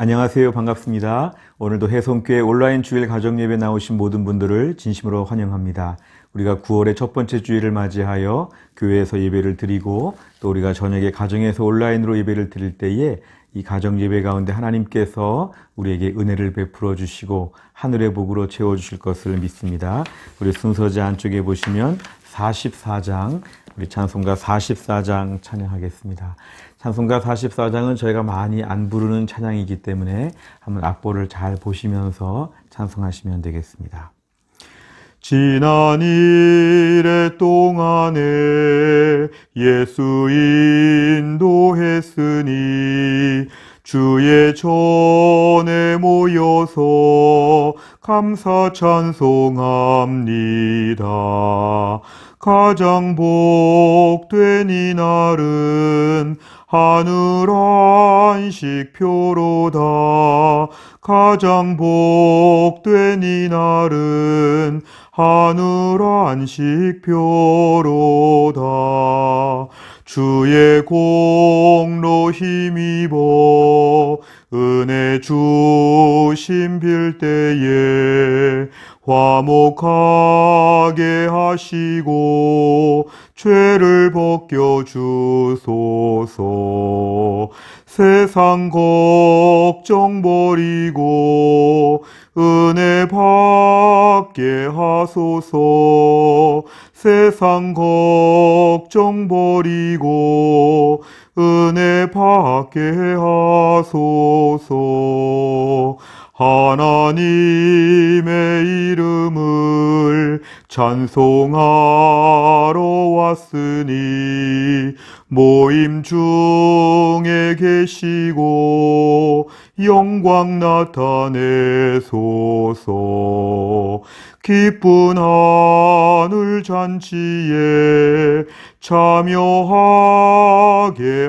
안녕하세요. 반갑습니다. 오늘도 해성교회 온라인 주일 가정예배 나오신 모든 분들을 진심으로 환영합니다. 우리가 9월의 첫 번째 주일을 맞이하여 교회에서 예배를 드리고 또 우리가 저녁에 가정에서 온라인으로 예배를 드릴 때에 이 가정예배 가운데 하나님께서 우리에게 은혜를 베풀어 주시고 하늘의 복으로 채워주실 것을 믿습니다. 우리 순서지 안쪽에 보시면 44장, 우리 찬송가 44장 찬양하겠습니다. 찬송가 44장은 저희가 많이 안 부르는 찬양이기 때문에 한번 악보를 잘 보시면서 찬송하시면 되겠습니다. 지난 일의 동안에 예수 인도했으니 주의 전에 모여서 감사 찬송합니다. 가장 복된 이날은 하늘 안식표로다. 가장 복된 이날은 하늘 안식표로다. 주의 공로 힘입어 은혜 주심 빌 때에 화목하게 하시고 죄를 벗겨 주소서. 세상 걱정 버리고 은혜 받게 하소서. 세상 걱정 버리고 은혜 받게 하소서. 하나님의 이름을 찬송하러 왔으니 모임 중에 계시고 영광 나타내소서. 기쁜 하늘 잔치에 참여하게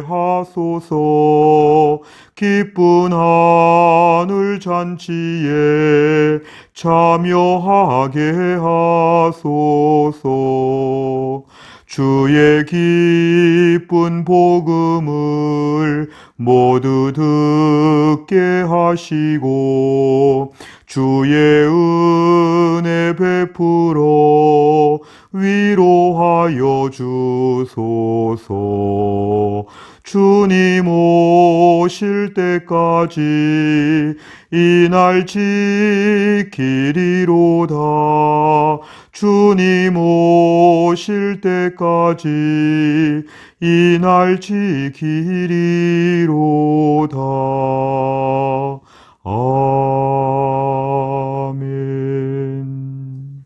하소서. 기쁜 하늘 잔치에 참여하게 하소서. 주의 기쁜 복음을 모두 듣게 하시고 주의 은혜 베풀어 위로하여 주소서. 주님 오실 때까지 이 날 지키리로다. 주님 오실 때까지 이 날 지키리로다. 아멘.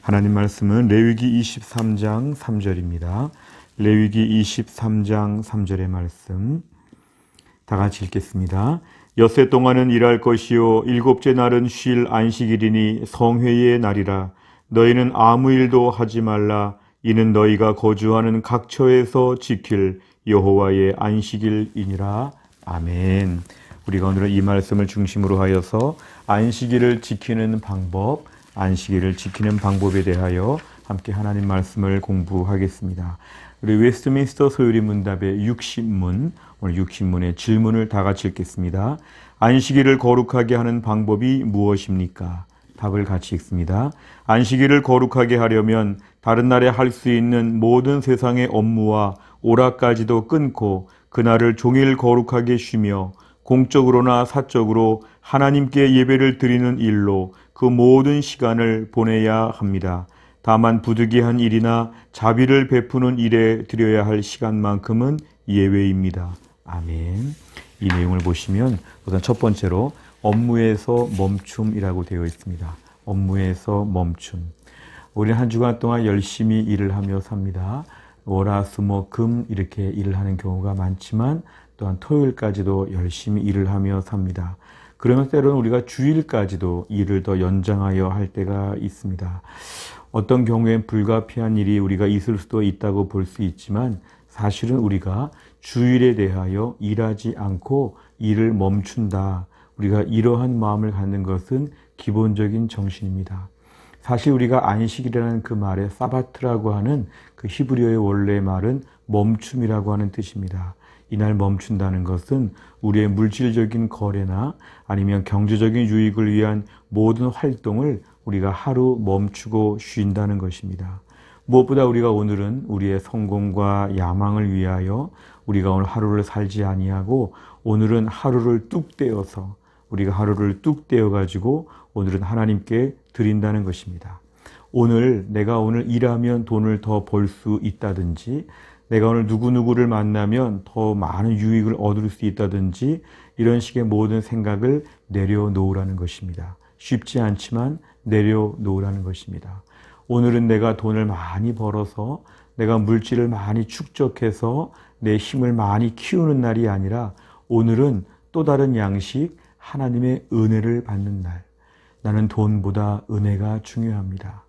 하나님 말씀은 레위기 23장 3절입니다. 레위기 23장 3절의 말씀 다 같이 읽겠습니다. 엿새 동안은 일할 것이요 일곱째 날은 쉴 안식일이니 성회의 날이라. 너희는 아무 일도 하지 말라. 이는 너희가 거주하는 각 처에서 지킬 여호와의 안식일이니라. 아멘. 우리가 오늘은 이 말씀을 중심으로 하여서 안식일을 지키는 방법, 안식일을 지키는 방법에 대하여 함께 하나님 말씀을 공부하겠습니다. 우리 웨스트민스터 소요리 문답의 60문, 오늘 60문의 질문을 다 같이 읽겠습니다. 안식일을 거룩하게 하는 방법이 무엇입니까? 답을 같이 읽습니다. 안식일을 거룩하게 하려면 다른 날에 할 수 있는 모든 세상의 업무와 오락까지도 끊고 그날을 종일 거룩하게 쉬며 공적으로나 사적으로 하나님께 예배를 드리는 일로 그 모든 시간을 보내야 합니다. 다만 부득이한 일이나 자비를 베푸는 일에 드려야 할 시간만큼은 예외입니다. 아멘. 이 내용을 보시면 우선 첫 번째로 업무에서 멈춤이라고 되어 있습니다. 업무에서 멈춤. 우리는 한 주간 동안 열심히 일을 하며 삽니다. 월, 수, 목, 금 이렇게 일을 하는 경우가 많지만 또한 토요일까지도 열심히 일을 하며 삽니다. 그러면 때로는 우리가 주일까지도 일을 더 연장하여 할 때가 있습니다. 어떤 경우엔 불가피한 일이 우리가 있을 수도 있다고 볼 수 있지만 사실은 우리가 주일에 대하여 일하지 않고 일을 멈춘다. 우리가 이러한 마음을 갖는 것은 기본적인 정신입니다. 사실 우리가 안식이라는 그 말에 사바트라고 하는 그 히브리어의 원래 말은 멈춤이라고 하는 뜻입니다. 이날 멈춘다는 것은 우리의 물질적인 거래나 아니면 경제적인 유익을 위한 모든 활동을 우리가 하루 멈추고 쉰다는 것입니다. 무엇보다 우리가 오늘은 우리의 성공과 야망을 위하여 우리가 오늘 하루를 살지 아니하고 오늘은 하루를 뚝 떼어서 우리가 하루를 뚝 떼어 가지고 오늘은 하나님께 드린다는 것입니다. 내가 오늘 일하면 돈을 더 벌 수 있다든지 내가 오늘 누구누구를 만나면 더 많은 유익을 얻을 수 있다든지 이런 식의 모든 생각을 내려놓으라는 것입니다. 쉽지 않지만 내려놓으라는 것입니다. 오늘은 내가 돈을 많이 벌어서 내가 물질을 많이 축적해서 내 힘을 많이 키우는 날이 아니라 오늘은 또 다른 양식 하나님의 은혜를 받는 날. 나는 돈보다 은혜가 중요합니다.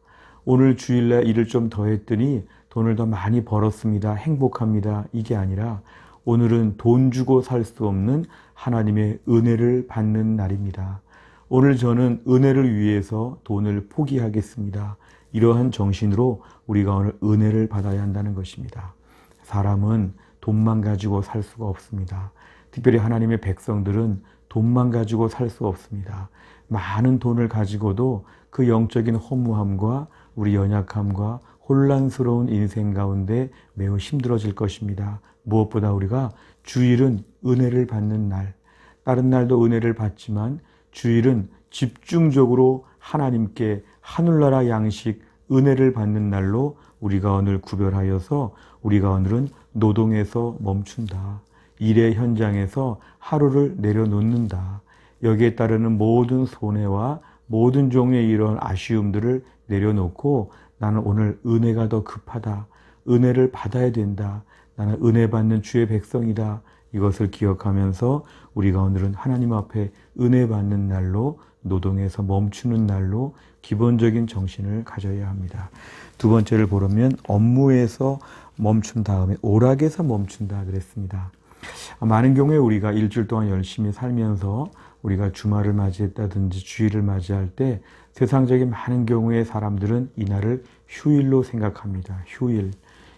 오늘 주일날 일을 좀 더 했더니 돈을 더 많이 벌었습니다. 행복합니다. 이게 아니라 오늘은 돈 주고 살 수 없는 하나님의 은혜를 받는 날입니다. 오늘 저는 은혜를 위해서 돈을 포기하겠습니다. 이러한 정신으로 우리가 오늘 은혜를 받아야 한다는 것입니다. 사람은 돈만 가지고 살 수가 없습니다. 특별히 하나님의 백성들은 돈만 가지고 살 수 없습니다. 많은 돈을 가지고도 그 영적인 허무함과 우리 연약함과 혼란스러운 인생 가운데 매우 힘들어질 것입니다. 무엇보다 우리가 주일은 은혜를 받는 날, 다른 날도 은혜를 받지만 주일은 집중적으로 하나님께 하늘나라 양식 은혜를 받는 날로 우리가 오늘 구별하여서 우리가 오늘은 노동에서 멈춘다. 일의 현장에서 하루를 내려놓는다. 여기에 따르는 모든 손해와 모든 종류의 이런 아쉬움들을 내려놓고 나는 오늘 은혜가 더 급하다. 은혜를 받아야 된다. 나는 은혜 받는 주의 백성이다. 이것을 기억하면서 우리가 오늘은 하나님 앞에 은혜 받는 날로 노동에서 멈추는 날로 기본적인 정신을 가져야 합니다. 두 번째를 보려면 업무에서 멈춘 다음에 오락에서 멈춘다 그랬습니다. 많은 경우에 우리가 일주일 동안 열심히 살면서 우리가 주말을 맞이했다든지 주일을 맞이할 때 세상적인 많은 경우에 사람들은 이날을 휴일로 생각합니다. 휴일.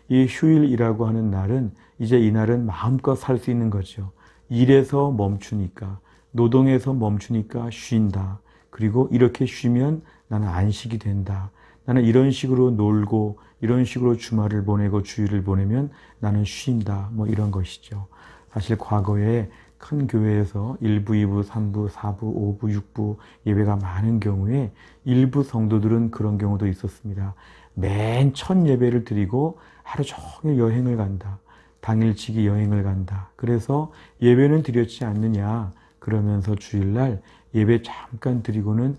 이 휴일이라고 하는 날은 이제 이날은 마음껏 살 수 있는 거죠. 일에서 멈추니까, 노동에서 멈추니까 쉰다. 그리고 이렇게 쉬면 나는 안식이 된다. 나는 이런 식으로 놀고 이런 식으로 주말을 보내고 주일을 보내면 나는 쉰다. 뭐 이런 것이죠. 사실 과거에 큰 교회에서 1부, 2부, 3부, 4부, 5부, 6부 예배가 많은 경우에 일부 성도들은 그런 경우도 있었습니다. 맨 첫 예배를 드리고 하루 종일 여행을 간다. 당일치기 여행을 간다. 그래서 예배는 드렸지 않느냐. 그러면서 주일날 예배 잠깐 드리고는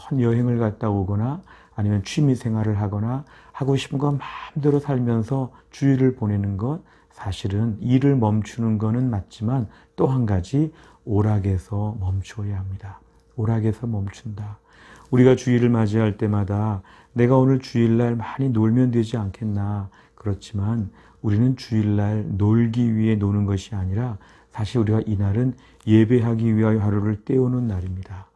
먼 여행을 갔다 오거나 아니면 취미 생활을 하거나 하고 싶은 건 마음대로 살면서 주일을 보내는 것, 사실은 일을 멈추는 거는 맞지만 또 한 가지 오락에서 멈추어야 합니다. 오락에서 멈춘다. 우리가 주일을 맞이할 때마다 내가 오늘 주일날 많이 놀면 되지 않겠나. 그렇지만 우리는 주일날 놀기 위해 노는 것이 아니라 사실 우리가 이날은 예배하기 위하여 하루를 때우는 날입니다.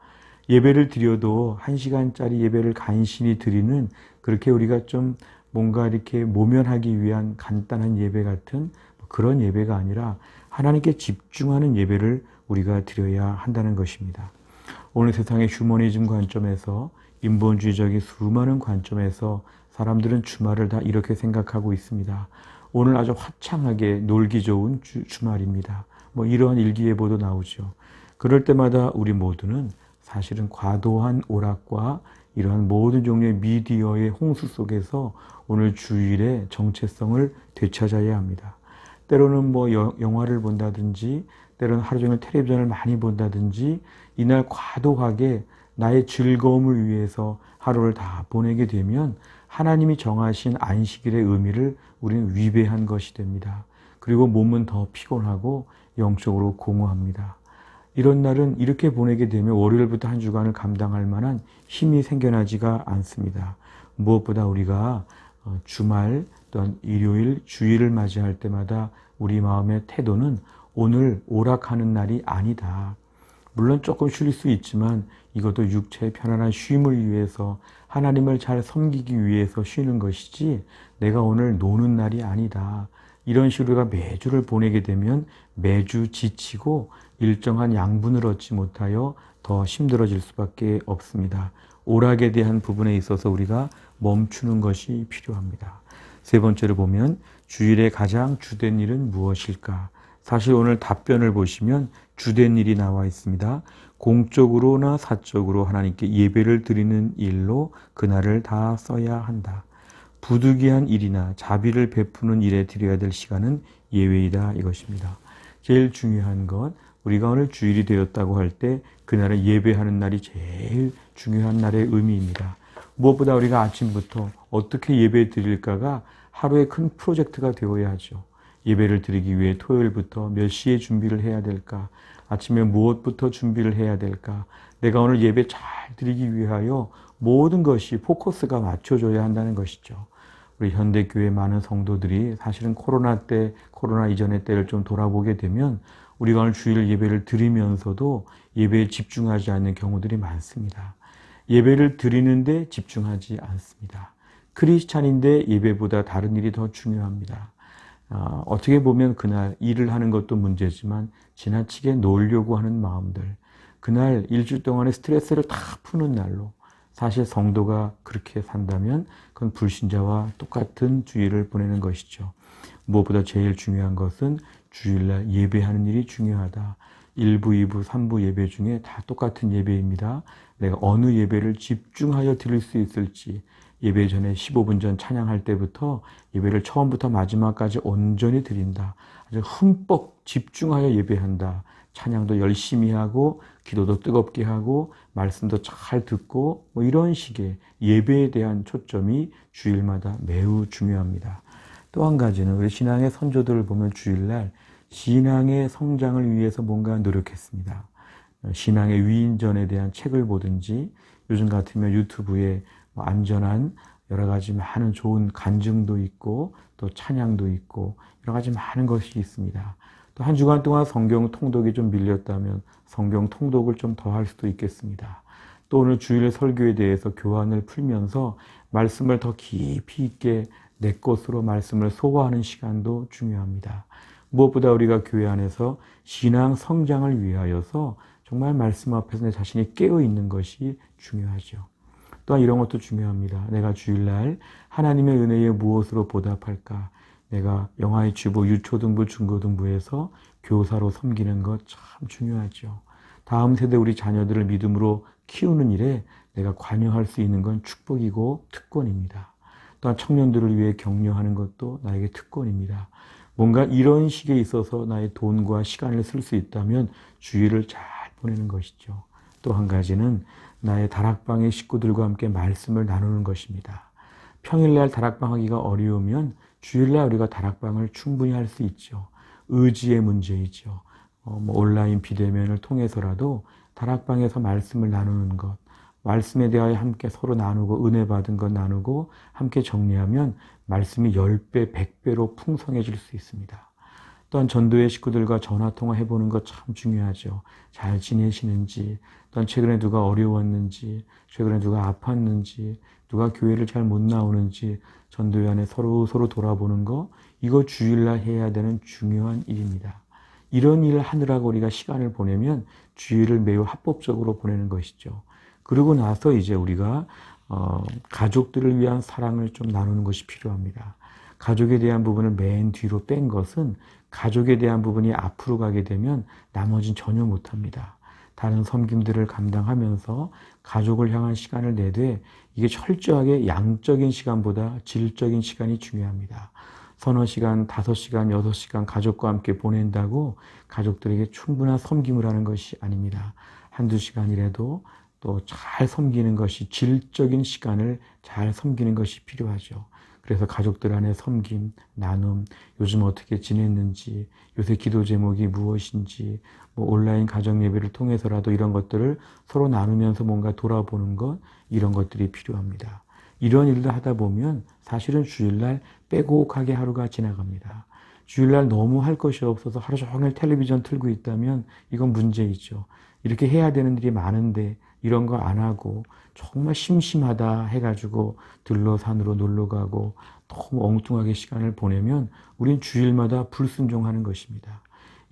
예배를 드려도 1시간짜리 예배를 간신히 드리는 그렇게 우리가 좀 뭔가 이렇게 모면하기 위한 간단한 예배 같은 그런 예배가 아니라 하나님께 집중하는 예배를 우리가 드려야 한다는 것입니다. 오늘 세상의 휴머니즘 관점에서 인본주의적인 수많은 관점에서 사람들은 주말을 다 이렇게 생각하고 있습니다. 오늘 아주 화창하게 놀기 좋은 주말입니다. 뭐 이러한 일기예보도 나오죠. 그럴 때마다 우리 모두는 사실은 과도한 오락과 이러한 모든 종류의 미디어의 홍수 속에서 오늘 주일의 정체성을 되찾아야 합니다. 때로는 뭐 영화를 본다든지 때로는 하루 종일 텔레비전을 많이 본다든지 이날 과도하게 나의 즐거움을 위해서 하루를 다 보내게 되면 하나님이 정하신 안식일의 의미를 우리는 위배한 것이 됩니다. 그리고 몸은 더 피곤하고 영적으로 공허합니다. 이런 날은 이렇게 보내게 되면 월요일부터 한 주간을 감당할 만한 힘이 생겨나지가 않습니다. 무엇보다 우리가 주말 또는 일요일, 주일을 맞이할 때마다 우리 마음의 태도는 오늘 오락하는 날이 아니다. 물론 조금 쉴 수 있지만 이것도 육체의 편안한 쉼을 위해서 하나님을 잘 섬기기 위해서 쉬는 것이지 내가 오늘 노는 날이 아니다. 이런 식으로 우리가 매주를 보내게 되면 매주 지치고 일정한 양분을 얻지 못하여 더 힘들어질 수밖에 없습니다. 오락에 대한 부분에 있어서 우리가 멈추는 것이 필요합니다. 세 번째로 보면 주일의 가장 주된 일은 무엇일까? 사실 오늘 답변을 보시면 주된 일이 나와 있습니다. 공적으로나 사적으로 하나님께 예배를 드리는 일로 그날을 다 써야 한다. 부득이한 일이나 자비를 베푸는 일에 드려야 될 시간은 예외이다 이것입니다. 제일 중요한 것, 우리가 오늘 주일이 되었다고 할 때 그날을 예배하는 날이 제일 중요한 날의 의미입니다. 무엇보다 우리가 아침부터 어떻게 예배 드릴까가 하루의 큰 프로젝트가 되어야 하죠. 예배를 드리기 위해 토요일부터 몇 시에 준비를 해야 될까? 아침에 무엇부터 준비를 해야 될까? 내가 오늘 예배 잘 드리기 위하여 모든 것이 포커스가 맞춰져야 한다는 것이죠. 우리 현대교회 많은 성도들이 사실은 코로나 이전의 때를 좀 돌아보게 되면 우리가 오늘 주일 예배를 드리면서도 예배에 집중하지 않는 경우들이 많습니다. 예배를 드리는데 집중하지 않습니다. 크리스찬인데 예배보다 다른 일이 더 중요합니다. 어떻게 보면 그날 일을 하는 것도 문제지만 지나치게 놀려고 하는 마음들, 그날 일주일 동안의 스트레스를 다 푸는 날로, 사실 성도가 그렇게 산다면 그건 불신자와 똑같은 주일을 보내는 것이죠. 무엇보다 제일 중요한 것은 주일날 예배하는 일이 중요하다. 1부, 2부, 3부 예배 중에 다 똑같은 예배입니다. 내가 어느 예배를 집중하여 드릴 수 있을지, 예배 전에 15분 전 찬양할 때부터 예배를 처음부터 마지막까지 온전히 드린다. 아주 흠뻑 집중하여 예배한다. 찬양도 열심히 하고 기도도 뜨겁게 하고 말씀도 잘 듣고 이런 식의 예배에 대한 초점이 주일마다 매우 중요합니다. 또 한 가지는 우리 신앙의 선조들을 보면 주일날 신앙의 성장을 위해서 뭔가 노력했습니다. 신앙의 위인전에 대한 책을 보든지 요즘 같으면 유튜브에 안전한 여러 가지 많은 좋은 간증도 있고 또 찬양도 있고 여러 가지 많은 것이 있습니다. 또 한 주간 동안 성경 통독이 좀 밀렸다면 성경 통독을 좀 더 할 수도 있겠습니다. 또 오늘 주일 설교에 대해서 교환을 풀면서 말씀을 더 깊이 있게 내 것으로 말씀을 소화하는 시간도 중요합니다. 무엇보다 우리가 교회 안에서 신앙 성장을 위하여서 정말 말씀 앞에서 내 자신이 깨어 있는 것이 중요하죠. 또한 이런 것도 중요합니다. 내가 주일날 하나님의 은혜에 무엇으로 보답할까? 내가 영화의 주보 유초등부, 중고등부에서 교사로 섬기는 것 참 중요하죠. 다음 세대 우리 자녀들을 믿음으로 키우는 일에 내가 관여할 수 있는 건 축복이고 특권입니다. 또한 청년들을 위해 격려하는 것도 나에게 특권입니다. 뭔가 이런 식에 있어서 나의 돈과 시간을 쓸 수 있다면 주일을 잘 보내는 것이죠. 또 한 가지는 나의 다락방의 식구들과 함께 말씀을 나누는 것입니다. 평일날 다락방 하기가 어려우면 주일날 우리가 다락방을 충분히 할 수 있죠. 의지의 문제이죠. 온라인 비대면을 통해서라도 다락방에서 말씀을 나누는 것, 말씀에 대하여 함께 서로 나누고 은혜 받은 것 나누고 함께 정리하면 말씀이 10배, 100배로 풍성해질 수 있습니다. 또한 전도의 식구들과 전화통화 해보는 것 참 중요하죠. 잘 지내시는지, 또한 최근에 누가 어려웠는지, 최근에 누가 아팠는지, 누가 교회를 잘 못 나오는지 전도회 안에 서로 돌아보는 거, 이거 주일날 해야 되는 중요한 일입니다. 이런 일을 하느라고 우리가 시간을 보내면 주일을 매우 합법적으로 보내는 것이죠. 그러고 나서 이제 우리가 가족들을 위한 사랑을 좀 나누는 것이 필요합니다. 가족에 대한 부분을 맨 뒤로 뺀 것은 가족에 대한 부분이 앞으로 가게 되면 나머지는 전혀 못합니다. 다른 섬김들을 감당하면서 가족을 향한 시간을 내되 이게 철저하게 양적인 시간보다 질적인 시간이 중요합니다. 서너 시간, 5시간, 6시간 가족과 함께 보낸다고 가족들에게 충분한 섬김을 하는 것이 아닙니다. 한두 시간이라도 또 잘 섬기는 것이 질적인 시간을 잘 섬기는 것이 필요하죠. 그래서 가족들 안에 섬김, 나눔, 요즘 어떻게 지냈는지, 요새 기도 제목이 무엇인지, 온라인 가정 예배를 통해서라도 이런 것들을 서로 나누면서 뭔가 돌아보는 것, 이런 것들이 필요합니다. 이런 일을 하다 보면 사실은 주일날 빼곡하게 하루가 지나갑니다. 주일날 너무 할 것이 없어서 하루 종일 텔레비전 틀고 있다면 이건 문제이죠. 이렇게 해야 되는 일이 많은데 이런 거 안 하고 정말 심심하다 해가지고 들러산으로 놀러 가고 너무 엉뚱하게 시간을 보내면 우린 주일마다 불순종하는 것입니다.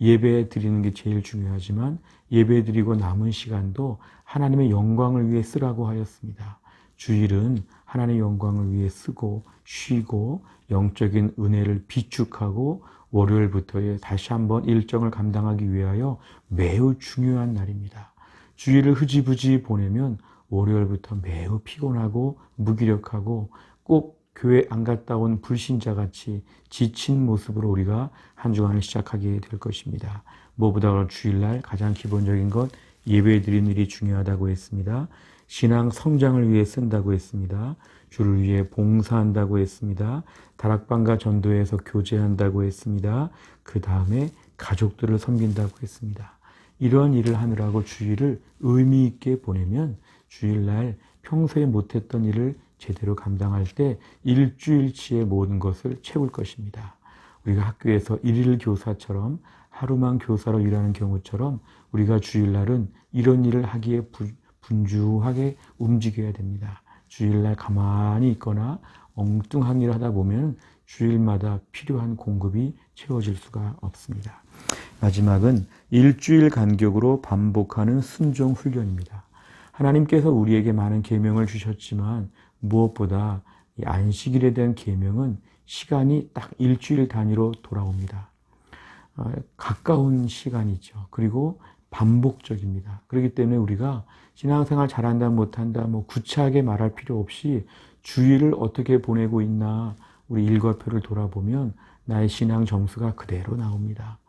예배 드리는 게 제일 중요하지만 예배 드리고 남은 시간도 하나님의 영광을 위해 쓰라고 하였습니다. 주일은 하나님의 영광을 위해 쓰고 쉬고 영적인 은혜를 비축하고 월요일부터의 다시 한번 일정을 감당하기 위하여 매우 중요한 날입니다. 주일을 흐지부지 보내면 월요일부터 매우 피곤하고 무기력하고 꼭 교회 안 갔다 온 불신자같이 지친 모습으로 우리가 한 주간을 시작하게 될 것입니다. 무엇보다 주일날 가장 기본적인 것 예배 드리는 일이 중요하다고 했습니다. 신앙 성장을 위해 쓴다고 했습니다. 주를 위해 봉사한다고 했습니다. 다락방과 전도회에서 교제한다고 했습니다. 그 다음에 가족들을 섬긴다고 했습니다. 이런 일을 하느라고 주일을 의미 있게 보내면 주일날 평소에 못했던 일을 제대로 감당할 때 일주일치의 모든 것을 채울 것입니다. 우리가 학교에서 일일 교사처럼 하루만 교사로 일하는 경우처럼 우리가 주일날은 이런 일을 하기에 분주하게 움직여야 됩니다. 주일날 가만히 있거나 엉뚱한 일을 하다 보면 주일마다 필요한 공급이 채워질 수가 없습니다. 마지막은 일주일 간격으로 반복하는 순종 훈련입니다. 하나님께서 우리에게 많은 계명을 주셨지만 무엇보다 이 안식일에 대한 계명은 시간이 딱 일주일 단위로 돌아옵니다. 가까운 시간이죠. 그리고 반복적입니다. 그렇기 때문에 우리가 신앙생활 잘한다 못한다 구차하게 말할 필요 없이 주일을 어떻게 보내고 있나 우리 일과표를 돌아보면 나의 신앙 점수가 그대로 나옵니다.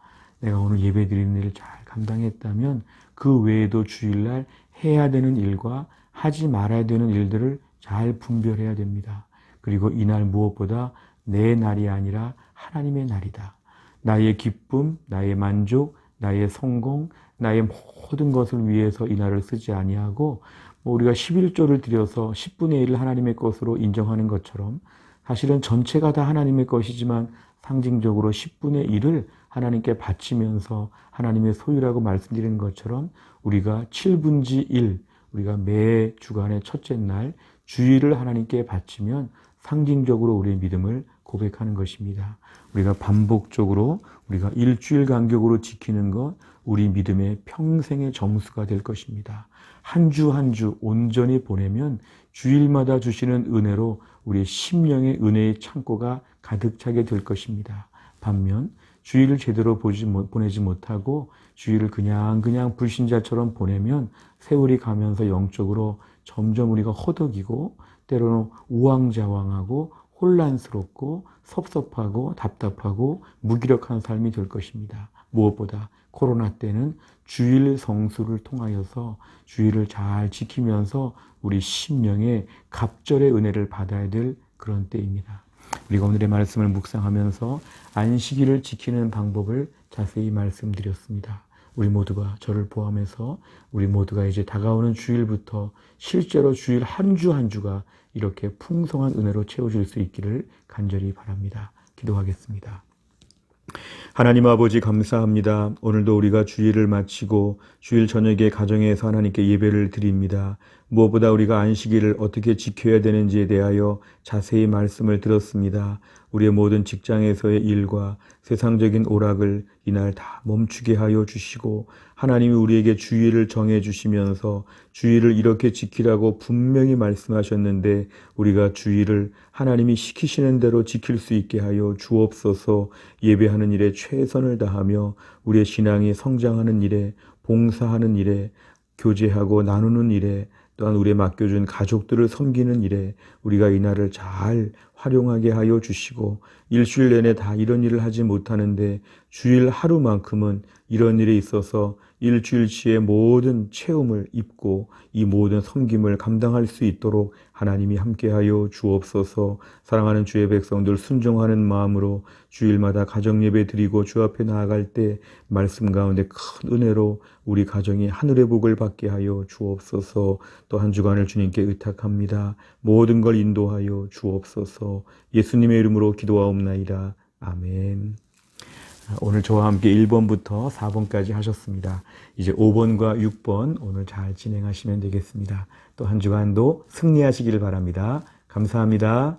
내가 오늘 예배 드리는 일을 잘 감당했다면 그 외에도 주일날 해야 되는 일과 하지 말아야 되는 일들을 잘 분별해야 됩니다. 그리고 이날 무엇보다 내 날이 아니라 하나님의 날이다. 나의 기쁨, 나의 만족, 나의 성공, 나의 모든 것을 위해서 이 날을 쓰지 아니하고 우리가 11조를 드려서 10분의 1을 하나님의 것으로 인정하는 것처럼 사실은 전체가 다 하나님의 것이지만 상징적으로 10분의 1을 하나님께 바치면서 하나님의 소유라고 말씀드리는 것처럼 우리가 7분지 1, 우리가 매 주간의 첫째 날 주일을 하나님께 바치면 상징적으로 우리의 믿음을 고백하는 것입니다. 우리가 반복적으로 우리가 일주일 간격으로 지키는 것 우리 믿음의 평생의 점수가 될 것입니다. 한 주 한 주 온전히 보내면 주일마다 주시는 은혜로 우리의 심령의 은혜의 창고가 가득 차게 될 것입니다. 반면 주일을 제대로 보내지 못하고 주일을 그냥 불신자처럼 보내면 세월이 가면서 영적으로 점점 우리가 허덕이고 때로는 우왕좌왕하고 혼란스럽고 섭섭하고 답답하고 무기력한 삶이 될 것입니다. 무엇보다 코로나 때는 주일 성수를 통하여서 주일을 잘 지키면서 우리 심령의 갑절의 은혜를 받아야 될 그런 때입니다. 우리가 오늘의 말씀을 묵상하면서 안식일을 지키는 방법을 자세히 말씀드렸습니다. 우리 모두가 저를 포함해서 우리 모두가 이제 다가오는 주일부터 실제로 주일 한 주 한 주가 이렇게 풍성한 은혜로 채워질 수 있기를 간절히 바랍니다. 기도하겠습니다. 하나님 아버지 감사합니다. 오늘도 우리가 주일을 마치고 주일 저녁에 가정에서 하나님께 예배를 드립니다. 무엇보다 우리가 안식일을 어떻게 지켜야 되는지에 대하여 자세히 말씀을 들었습니다. 우리의 모든 직장에서의 일과 세상적인 오락을 이날 다 멈추게 하여 주시고 하나님이 우리에게 주일을 정해 주시면서 주일을 이렇게 지키라고 분명히 말씀하셨는데 우리가 주일을 하나님이 시키시는 대로 지킬 수 있게 하여 주옵소서. 예배하는 일에 최선을 다하며 우리의 신앙이 성장하는 일에 봉사하는 일에 교제하고 나누는 일에 또한 우리의 맡겨준 가족들을 섬기는 일에 우리가 이 날을 잘 활용하게 하여 주시고 일주일 내내 다 이런 일을 하지 못하는데 주일 하루만큼은 이런 일에 있어서 일주일치의 모든 체험을 입고 이 모든 섬김을 감당할 수 있도록 하나님이 함께하여 주옵소서. 사랑하는 주의 백성들 순종하는 마음으로 주일마다 가정예배 드리고 주 앞에 나아갈 때 말씀 가운데 큰 은혜로 우리 가정이 하늘의 복을 받게 하여 주옵소서. 또 한 주간을 주님께 의탁합니다. 모든 걸 인도하여 주옵소서. 예수님의 이름으로 기도하옵나이다. 아멘. 오늘 저와 함께 1번부터 4번까지 하셨습니다. 이제 5번과 6번 오늘 잘 진행하시면 되겠습니다. 또 한 주간도 승리하시기를 바랍니다. 감사합니다.